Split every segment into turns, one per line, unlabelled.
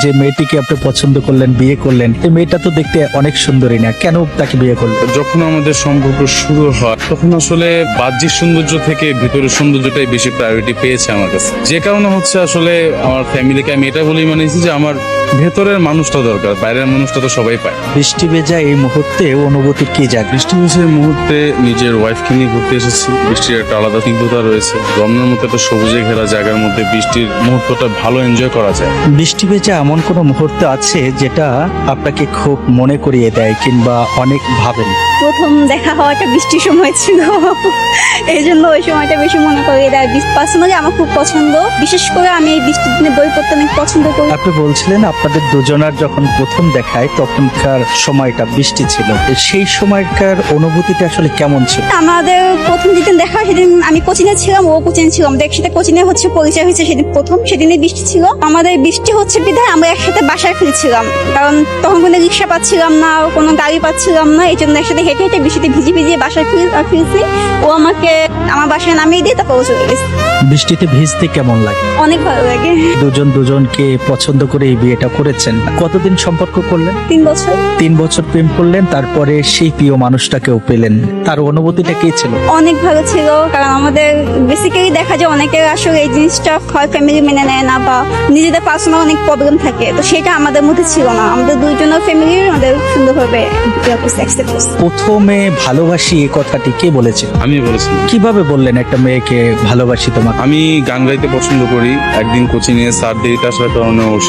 যে মেয়েটিকে আপনি পছন্দ করলেন, বিয়ে করলেন, এই মেয়েটা তো দেখতে অনেক সুন্দরী না, কেন তাকে বিয়ে করলেন?
যখন আমাদের সম্পর্ক শুরু হয় তখন আসলে বাহ্যিক সৌন্দর্য থেকে ভিতরের সৌন্দর্যটাই বেশি প্রায়োরিটি পেয়েছে আমার কাছে। যে কারণে হচ্ছে আসলে আমার ফ্যামিলিকে আমি এটা বলেই মানিয়েছি যে আমার ভেতরের মানুষটা দরকার, বাইরের মানুষটা তো সবাই পায়।
বৃষ্টি ভেজা এই মুহূর্তে অনুভূতি কি জাগে?
বৃষ্টি মিশের মুহূর্তে নিজের ওয়াইফকে নিয়ে ঘুরতে এসেছি। বৃষ্টির একটা আলাদা স্নিগ্ধতা রয়েছে। রমনার মতো একটা সবুজে ঘেরা জায়গার মধ্যে বৃষ্টির মুহূর্তটা ভালো এনজয় করা যায়।
বৃষ্টি ভেজা এমন কোনো মুহূর্ত আছে যেটা আপনাকে খুব মনে করিয়ে দেয় কিংবা অনেক ভাবেন?
প্রথম দেখা হওয়াটা বৃষ্টির সময় ছিল, এই জন্য ওই সময়টা বেশি মনে করিয়ে দেয়। পার্সোনালি আমার খুব পছন্দ, বিশেষ করে আমি এই বৃষ্টির দিনে বই পড়তে অনেক পছন্দ করি।
আপনি বলছিলেন আপনাদের দুজনার যখন প্রথম দেখায় তখনকার সময়টা বৃষ্টি ছিল, সেই সময়কার অনুভূতিটা আসলে কেমন ছিল?
আমাদের প্রথম যেদিন দেখা সেদিন আমি কোচিনে ছিলাম, ও কোচিনে ছিল, আমাদের একসাথে কোচিনে হচ্ছে পরিচয় হয়েছে সেদিন প্রথম। সেদিনে বৃষ্টি ছিল, আমাদের বৃষ্টি হচ্ছে বিধায় আমরা একসাথে বাসায় ফিরছিলাম, কারণ তখন কোনো রিক্সা পাচ্ছিলাম না, কোনো গাড়ি পাচ্ছিলাম না, এই জন্য একসাথে হেঁটে হেঁটে বৃষ্টিতে ভিজে ভিজিয়ে বাসায় ফিরছি। ও আমাকে আমার বাসায় নামিয়ে দিয়ে তারপর ও চলে গেছে।
বৃষ্টিতে ভিজতে কেমন লাগে?
অনেক ভালো লাগে।
দুজন দুজনকে পছন্দ করে এই বিয়েটা করেছেন। কতদিন সম্পর্ক করলেন?
3 বছর।
3 বছর প্রেম করলেন, তারপরে সেই প্রিয় মানুষটাকেও পেলেন। তার অনুভূতিটা কি ছিল?
অনেক ভালো ছিল, কারণ আমাদের বেসিক্যালি দেখা যায় অনেকের আসলে এই জিনিসটা হয় ফ্যামিলি মেনে নেয় না বা নিজেদের পার্সোনাল অনেক প্রবলেম থাকে, তো সেটা আমাদের মধ্যে ছিল না। আমাদের দুইজনের ফ্যামিলি আমাদের সুন্দরভাবে অ্যাকসেপ্ট করছে।
প্রথমে ভালোবাসি এই কথাটি কে বলেছে?
আমি বলেছি।
কিভাবে বললেন একটা মেয়েকে ভালোবাসি তোমাকে?
আমি গান গাইতে পছন্দ করি। একদিন কোচিং এ স্যার দেরিতে আসার কারণে ওর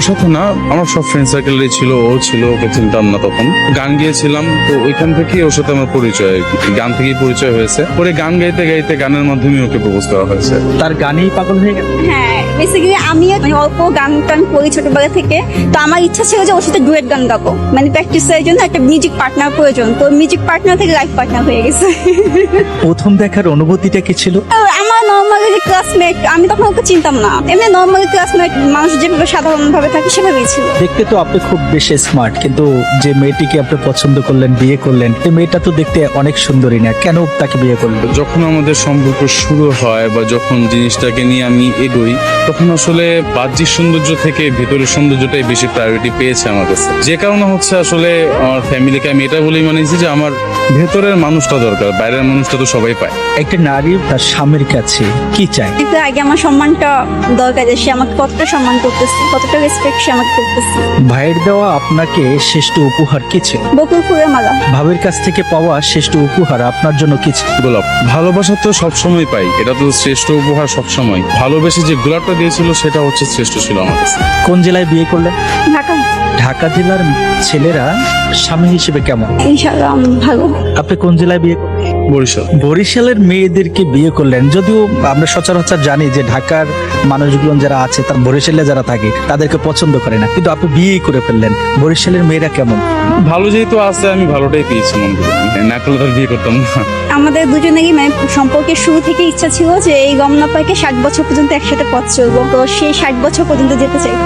সাথে না, আমার সব ফ্রেন্ড সার্কেলেরই ছিল, ও ছিল, ওকে চিনতাম না তখন। গান গিয়েছিলাম, তো ওইখান থেকে ওর সাথে আমার পরিচয়, গান থেকেই পরিচয় হয়েছে। পরে গান গাইতে গাইতে গানের মাধ্যমে ওকে প্রপোজ করা হয়েছে।
তার গানেই পাগল হয়ে গেছে?
হ্যাঁ, বেসিক্যালি আমিও অল্প গান টান করি ছোটবেলা থেকে, তো আমার ইচ্ছা ছিল যে ওর সাথে ডুয়েট গান গাবো, মানে প্র্যাকটিসের জন্য একটা মিউজিক পার্টনার প্রয়োজন, তো মিউজিক পার্টনার থেকে লাইফ পার্টনার হয়ে গেছে।
প্রথম দেখার অনুভূতিটা কি ছিল?
আমার নর্মালি ক্লাসমেট, আমি তখন ওকে চিনতাম না, এমনি নর্মালি ক্লাসমেট মানুষ যেভাবে সাধারণভাবে থাকে সেভাবেই ছিল।
দেখতে তো আপনি খুব বেশি স্মার্ট, কিন্তু যে মেয়েটিকে আপনি পছন্দ করলেন, বিয়ে করলেন, এই মেয়েটা তো দেখতে অনেক সুন্দরী না, কেন তাকে বিয়ে করলেন?
যখন আমাদের সম্পর্ক শুরু হয় বা যখন জিনিসটাকে নিয়ে আমি এগোই তখন আসলে বাহ্যিক সৌন্দর্য থেকে ভিতরের সৌন্দর্যটাই বেশি প্রায়োরিটি পেয়েছে আমার কাছে। যে কারণে হচ্ছে আসলে আমার ফ্যামিলিকে আমি এটা বলেই মানিয়েছি যে আমার ভেতরের মানুষটা দরকার, বাইরের মানুষটা তো সবাই পায়।
একটা নারী তার স্বামীর কাছে কি চায়?
একটু আগে আমার সম্মানটা দরকার, যে সে আমাকে কতটা সম্মান করতেছে, কতটা রেসপেক্ট সে আমাকে করতেছে।
ভাইয়ের দেওয়া আপনাকে শ্রেষ্ঠ উপহার কি ছিল?
বকুল ফুলের মালা।
ভাবের কাছ থেকে পাওয়া শ্রেষ্ঠ উপহার আপনার জন্য কি ছিল?
গোলাপ। ভালোবাসা তো সবসময় পাই, এটা তো শ্রেষ্ঠ উপহার সবসময়। ভালোবেসে যে গোলাপটা দিয়েছিল সেটা হচ্ছে শ্রেষ্ঠ ছিল আমার কাছে।
কোন জেলায় বিয়ে করলেন?
ঢাকা।
ঢাকা জেলার ছেলেরা স্বামী হিসেবে কেমন?
ইনশাআল্লাহ ভালো।
আপনি কোন জেলায় বিয়ে করলেন?
বরিশাল।
বরিশালের মেয়েদেরকে বিয়ে করলেন, যদিও আমরা সচরাচর জানি যে ঢাকার মানুষগুলো যারা আছে তার বরিশালে যারা থাকে তাদেরকে পছন্দ করে না, কিন্তু আপনি বিয়েই করে ফেললেন। বরিশালের মেয়েরা কেমন?
ভালো যেহেতু আছে আমি ভালোটাই পেয়েছি মনে করি, না করলে তো বিয়ে করতাম না।
আমাদের দুজনেরই মানে সম্পর্কের শুরু থেকে ইচ্ছা ছিল যে এই গমনা পাইকে 60 বছর পর্যন্ত একসাথে পথ চলবো, তো সেই 60 বছর পর্যন্ত যেতে চাই।